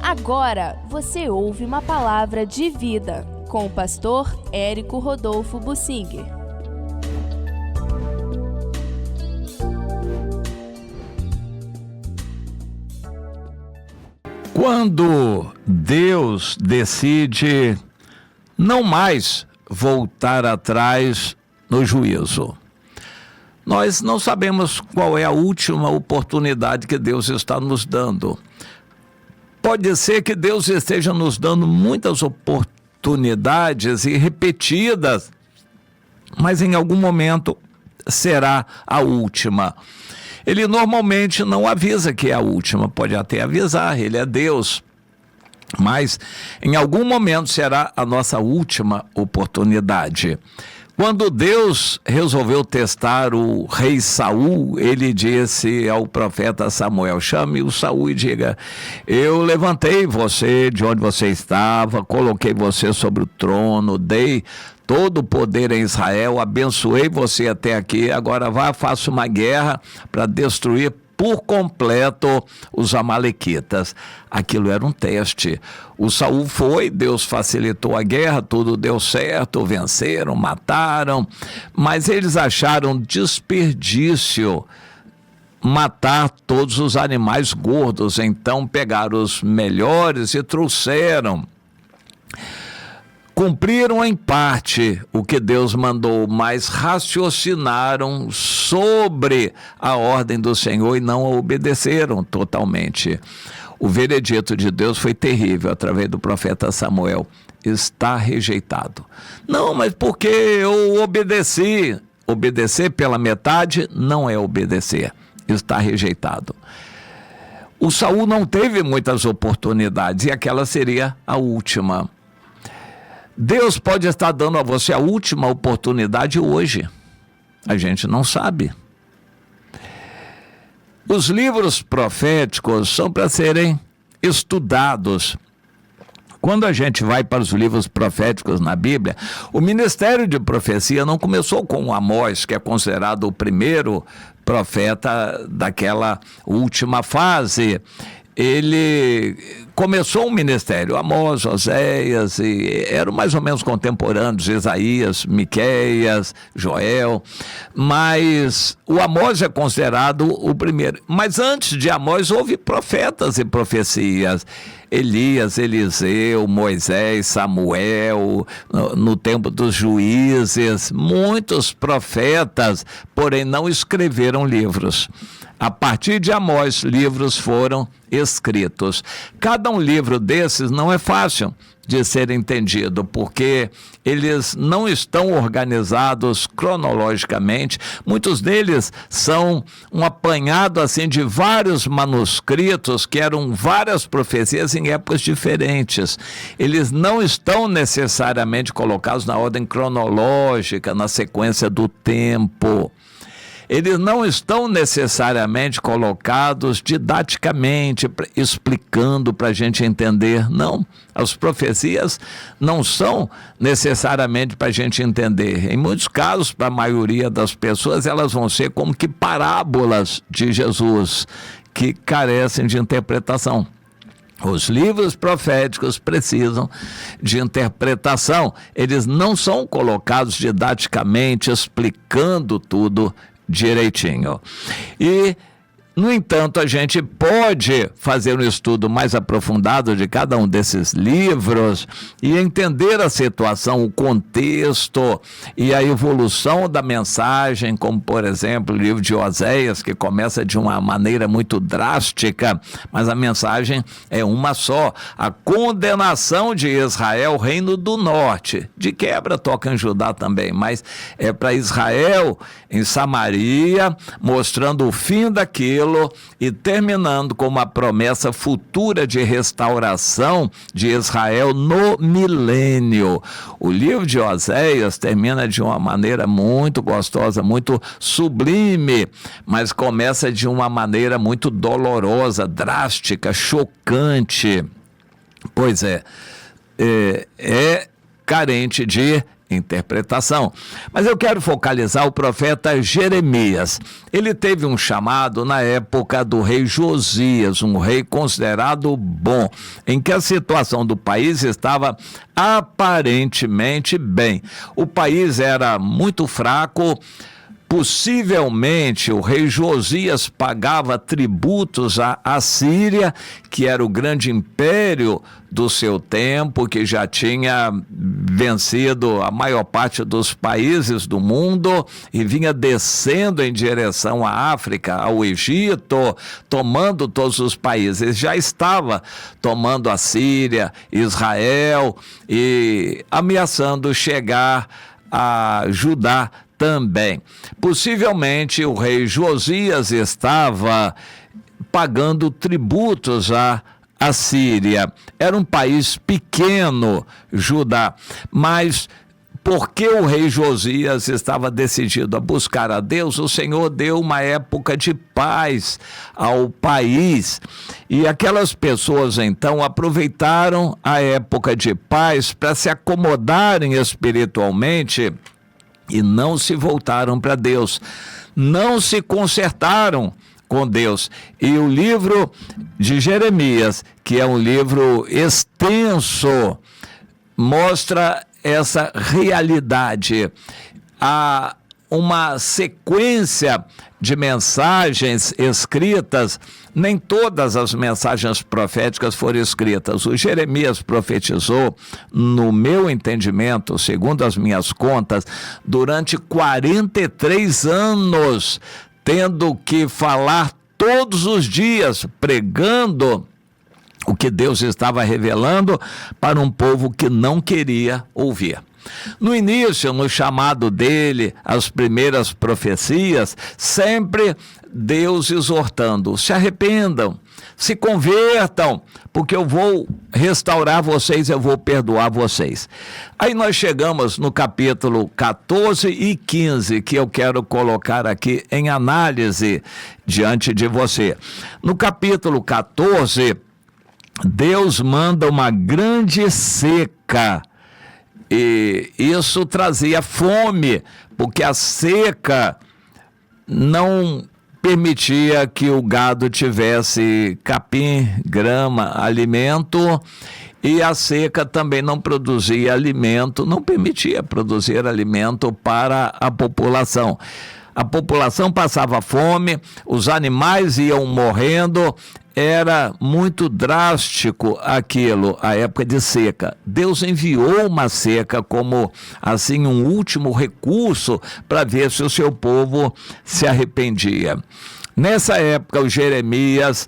Agora você ouve uma palavra de vida com o pastor Érico Rodolfo Bussinger. Quando Deus decide não mais voltar atrás no juízo, nós não sabemos qual é a última oportunidade que Deus está nos dando. Pode ser que Deus esteja nos dando muitas oportunidades e repetidas, mas em algum momento será a última. Ele normalmente não avisa que é a última, pode até avisar, ele é Deus, mas em algum momento será a nossa última oportunidade. Quando Deus resolveu testar o rei Saul, ele disse ao profeta Samuel: chame o Saul e diga: eu levantei você de onde você estava, coloquei você sobre o trono, dei todo o poder em Israel, abençoei você até aqui, agora vá, faça uma guerra para destruir por completo os amalequitas. Aquilo era um teste. O Saul foi, Deus facilitou a guerra, tudo deu certo, venceram, mataram, mas eles acharam desperdício matar todos os animais gordos, então pegaram os melhores e trouxeram. Cumpriram em parte o que Deus mandou, mas raciocinaram sobre a ordem do Senhor e não a obedeceram totalmente. O veredito de Deus foi terrível através do profeta Samuel: está rejeitado. Não, mas porque eu obedeci. Obedecer pela metade não é obedecer, está rejeitado. O Saul não teve muitas oportunidades e aquela seria a última. Deus pode estar dando a você a última oportunidade hoje. A gente não sabe. Os livros proféticos são para serem estudados. Quando a gente vai para os livros proféticos na Bíblia, o ministério de profecia não começou com Amós, que é considerado o primeiro profeta daquela última fase. Ele começou um ministério, Amós, Oséias, e eram mais ou menos contemporâneos, Isaías, Miqueias, Joel, mas o Amós é considerado o primeiro. Mas antes de Amós houve profetas e profecias: Elias, Eliseu, Moisés, Samuel, no tempo dos juízes, muitos profetas, porém não escreveram livros. A partir de Amós, livros foram escritos. Cada um livro desses não é fácil de ser entendido, porque eles não estão organizados cronologicamente. Muitos deles são um apanhado assim de vários manuscritos que eram várias profecias em épocas diferentes. Eles não estão necessariamente colocados na ordem cronológica, na sequência do tempo. Eles não estão necessariamente colocados didaticamente, explicando para a gente entender. Não, as profecias não são necessariamente para a gente entender. Em muitos casos, para a maioria das pessoas, elas vão ser como que parábolas de Jesus, que carecem de interpretação. Os livros proféticos precisam de interpretação. Eles não são colocados didaticamente, explicando tudo direitinho. E, no entanto, a gente pode fazer um estudo mais aprofundado de cada um desses livros e entender a situação, o contexto e a evolução da mensagem, como, por exemplo, o livro de Oséias, que começa de uma maneira muito drástica, mas a mensagem é uma só: a condenação de Israel, reino do norte. De quebra toca em Judá também, mas é para Israel em Samaria, mostrando o fim daquilo e terminando com uma promessa futura de restauração de Israel no milênio. O livro de Oséias termina de uma maneira muito gostosa, muito sublime, mas começa de uma maneira muito dolorosa, drástica, chocante. Pois é carente de interpretação. Mas eu quero focalizar o profeta Jeremias. Ele teve um chamado na época do rei Josias, um rei considerado bom, em que a situação do país estava aparentemente bem. O país era muito fraco. Possivelmente o rei Josias pagava tributos à Síria, que era o grande império do seu tempo, que já tinha vencido a maior parte dos países do mundo e vinha descendo em direção à África, ao Egito, tomando todos os países. Já estava tomando a Síria, Israel e ameaçando chegar a Judá também. Possivelmente o rei Josias estava pagando tributos à Síria. Era um país pequeno, Judá, mas porque o rei Josias estava decidido a buscar a Deus, o Senhor deu uma época de paz ao país. E aquelas pessoas, então, aproveitaram a época de paz para se acomodarem espiritualmente e não se voltaram para Deus, não se consertaram com Deus. E o livro de Jeremias, que é um livro extenso, mostra essa realidade. Há uma sequência de mensagens escritas. Nem todas as mensagens proféticas foram escritas. O Jeremias profetizou, no meu entendimento, segundo as minhas contas, durante 43 anos, tendo que falar todos os dias, pregando o que Deus estava revelando para um povo que não queria ouvir. No início, no chamado dele, as primeiras profecias, sempre Deus exortando: se arrependam, se convertam, porque eu vou restaurar vocês, eu vou perdoar vocês. Aí nós chegamos no capítulo 14 e 15, que eu quero colocar aqui em análise diante de você. No capítulo 14, Deus manda uma grande seca, e isso trazia fome, porque a seca não permitia que o gado tivesse capim, grama, alimento, e a seca também não produzia alimento, não permitia produzir alimento para a população. A população passava fome, os animais iam morrendo. Era muito drástico aquilo, a época de seca. Deus enviou uma seca como, assim, um último recurso para ver se o seu povo se arrependia. Nessa época, o Jeremias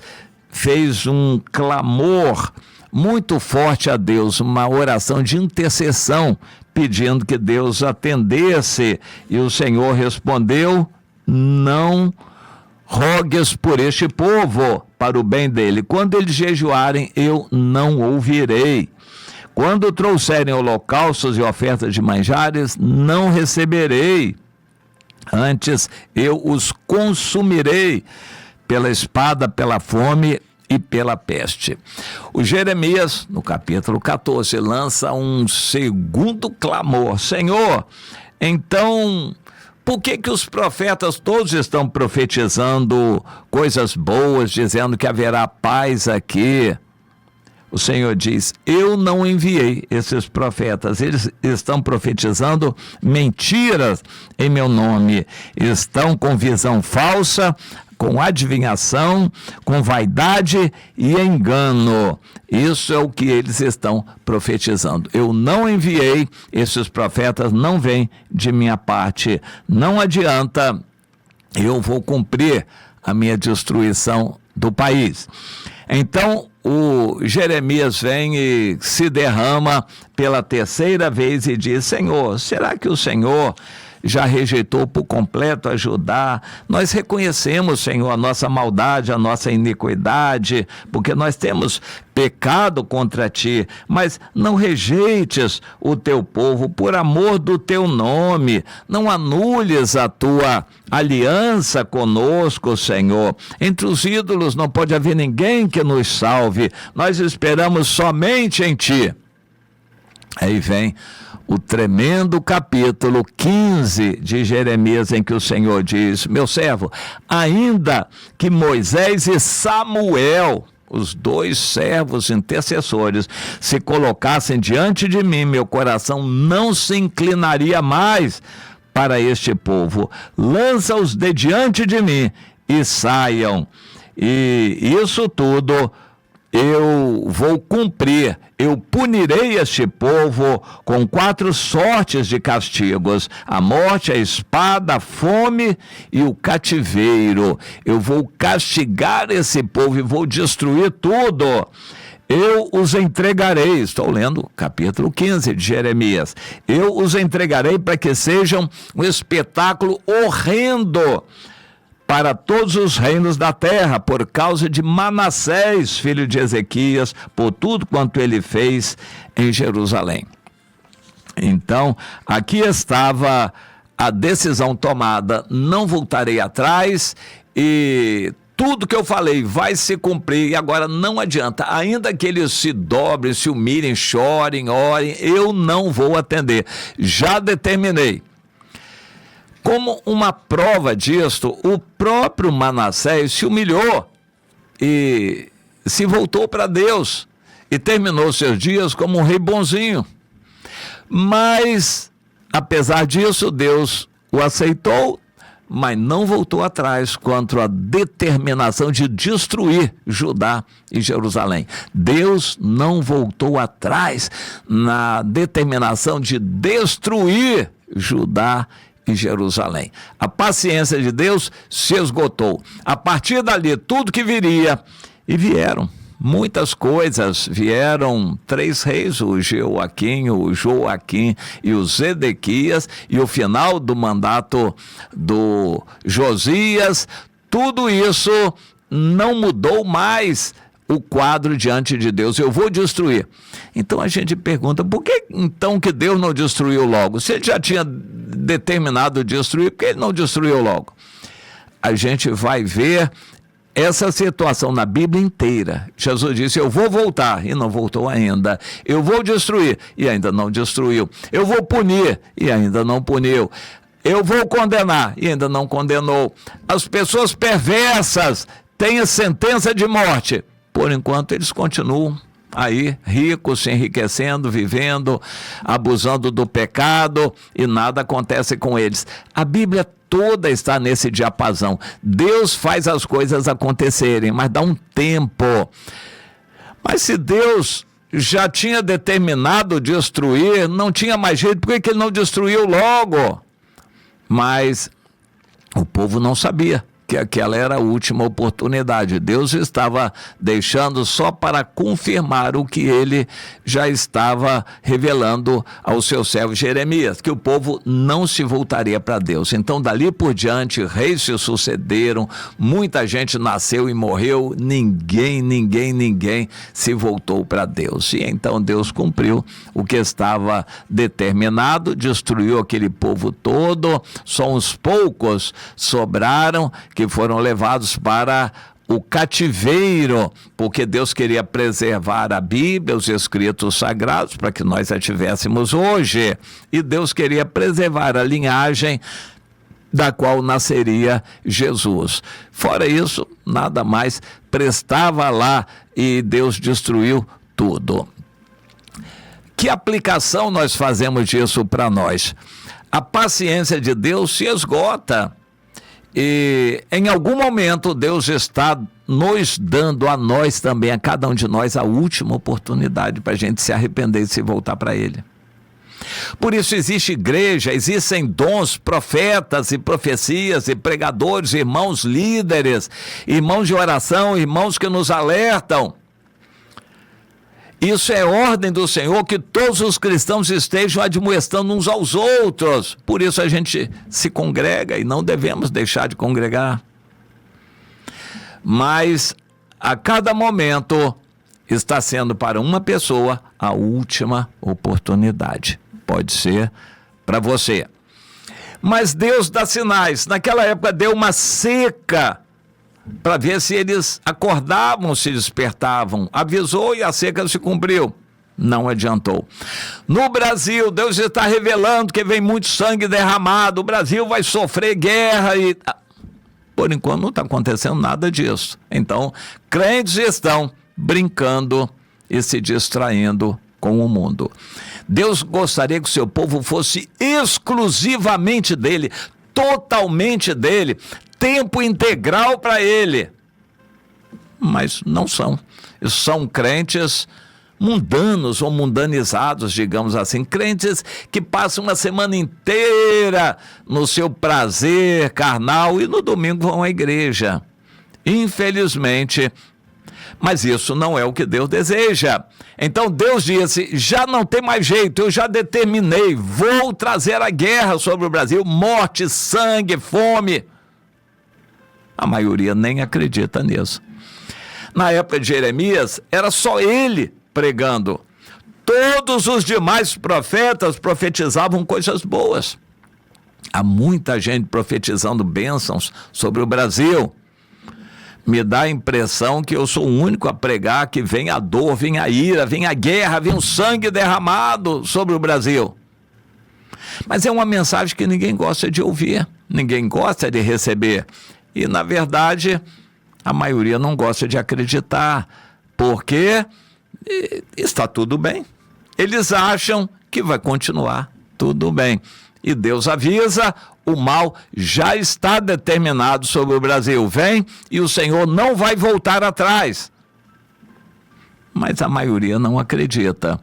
fez um clamor muito forte a Deus, uma oração de intercessão, pedindo que Deus atendesse, e o Senhor respondeu: não rogues por este povo, para o bem dele. Quando eles jejuarem, eu não ouvirei. Quando trouxerem holocaustos e ofertas de manjares, não receberei. Antes eu os consumirei pela espada, pela fome e pela peste. O Jeremias, no capítulo 14, lança um segundo clamor: Senhor, então por que os profetas todos estão profetizando coisas boas, dizendo que haverá paz aqui? O Senhor diz: eu não enviei esses profetas, eles estão profetizando mentiras em meu nome, estão com visão falsa, com adivinhação, com vaidade e engano. Isso é o que eles estão profetizando. Eu não enviei, esses profetas não vêm de minha parte. Não adianta, eu vou cumprir a minha destruição do país. Então, o Jeremias vem e se derrama pela terceira vez e diz: Senhor, será que o Senhor já rejeitou por completo a Judá? Nós reconhecemos, Senhor, a nossa maldade, a nossa iniquidade, porque nós temos pecado contra ti, mas não rejeites o teu povo por amor do teu nome, não anules a tua aliança conosco, Senhor. Entre os ídolos não pode haver ninguém que nos salve, nós esperamos somente em ti. Aí vem o tremendo capítulo 15 de Jeremias, em que o Senhor diz: meu servo, ainda que Moisés e Samuel, os dois servos intercessores, se colocassem diante de mim, meu coração não se inclinaria mais para este povo. Lança-os de diante de mim e saiam. E isso tudo eu vou cumprir. Eu punirei este povo com 4 sortes de castigos: a morte, a espada, a fome e o cativeiro. Eu vou castigar esse povo e vou destruir tudo. Eu os entregarei, estou lendo capítulo 15 de Jeremias, eu os entregarei para que sejam um espetáculo horrendo para todos os reinos da terra, por causa de Manassés, filho de Ezequias, por tudo quanto ele fez em Jerusalém. Então, aqui estava a decisão tomada: não voltarei atrás, e tudo que eu falei vai se cumprir. E agora não adianta, ainda que eles se dobrem, se humilhem, chorem, orem, eu não vou atender. Já determinei. Como uma prova disto, o próprio Manassés se humilhou e se voltou para Deus e terminou seus dias como um rei bonzinho. Mas, apesar disso, Deus o aceitou, mas não voltou atrás quanto à determinação de destruir Judá e Jerusalém. Deus não voltou atrás na determinação de destruir Judá e Jerusalém. A paciência de Deus se esgotou. A partir dali, tudo que viria, e vieram muitas coisas, vieram 3 reis, o Jeoaquim, o Joaquim e o Zedequias, e o final do mandato do Josias. Tudo isso não mudou mais o quadro diante de Deus. Eu vou destruir. Então a gente pergunta: por que então que Deus não destruiu logo? Se ele já tinha determinado destruir, por que ele não destruiu logo? A gente vai ver essa situação na Bíblia inteira. Jesus disse: eu vou voltar, e não voltou ainda. Eu vou destruir, e ainda não destruiu. Eu vou punir, e ainda não puniu. Eu vou condenar, e ainda não condenou. As pessoas perversas têm a sentença de morte. Por enquanto eles continuam aí, ricos, se enriquecendo, vivendo, abusando do pecado, e nada acontece com eles. A Bíblia toda está nesse diapasão. Deus faz as coisas acontecerem, mas dá um tempo. Mas se Deus já tinha determinado destruir, não tinha mais jeito, por que ele não destruiu logo? Mas o povo não sabia que aquela era a última oportunidade. Deus estava deixando só para confirmar o que ele já estava revelando ao seu servo Jeremias, que o povo não se voltaria para Deus. Então, dali por diante, reis se sucederam, muita gente nasceu e morreu, ninguém se voltou para Deus. E então Deus cumpriu o que estava determinado, destruiu aquele povo todo, só uns poucos sobraram, que foram levados para o cativeiro, porque Deus queria preservar a Bíblia, os escritos sagrados, para que nós a tivéssemos hoje. E Deus queria preservar a linhagem da qual nasceria Jesus. Fora isso, nada mais prestava lá, e Deus destruiu tudo. Que aplicação nós fazemos disso para nós? A paciência de Deus se esgota. E em algum momento Deus está nos dando a nós também, a cada um de nós, a última oportunidade para a gente se arrepender e se voltar para Ele. Por isso existe igreja, existem dons, profetas e profecias e pregadores, irmãos líderes, irmãos de oração, irmãos que nos alertam. Isso é ordem do Senhor, que todos os cristãos estejam admoestando uns aos outros. Por isso a gente se congrega, e não devemos deixar de congregar. Mas a cada momento está sendo para uma pessoa a última oportunidade. Pode ser para você. Mas Deus dá sinais. Naquela época deu uma seca para ver se eles acordavam, se despertavam. Avisou e a seca se cumpriu. Não adiantou. No Brasil, Deus está revelando que vem muito sangue derramado, o Brasil vai sofrer guerra e... Por enquanto não está acontecendo nada disso. Então, crentes estão brincando e se distraindo com o mundo. Deus gostaria que o seu povo fosse exclusivamente dele, totalmente dele, tempo integral para ele. Mas não são. São crentes mundanos ou mundanizados, digamos assim, crentes que passam uma semana inteira no seu prazer carnal e no domingo vão à igreja. Infelizmente, mas isso não é o que Deus deseja. Então Deus disse, já não tem mais jeito, eu já determinei, vou trazer a guerra sobre o Brasil, morte, sangue, fome. A maioria nem acredita nisso. Na época de Jeremias, era só ele pregando. Todos os demais profetas profetizavam coisas boas. Há muita gente profetizando bênçãos sobre o Brasil. Me dá a impressão que eu sou o único a pregar que vem a dor, vem a ira, vem a guerra, vem o sangue derramado sobre o Brasil. Mas é uma mensagem que ninguém gosta de ouvir, ninguém gosta de receber. E, na verdade, a maioria não gosta de acreditar, porque está tudo bem. Eles acham que vai continuar tudo bem. E Deus avisa, o mal já está determinado sobre o Brasil. Vem e o Senhor não vai voltar atrás. Mas a maioria não acredita.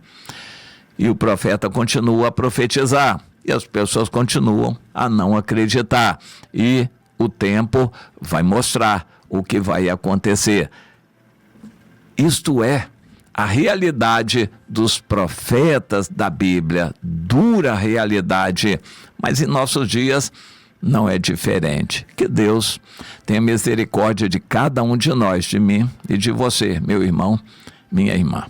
E o profeta continua a profetizar. E as pessoas continuam a não acreditar. E o tempo vai mostrar o que vai acontecer. Isto é a realidade dos profetas da Bíblia, dura realidade, mas em nossos dias não é diferente. Que Deus tenha misericórdia de cada um de nós, de mim e de você, meu irmão, minha irmã.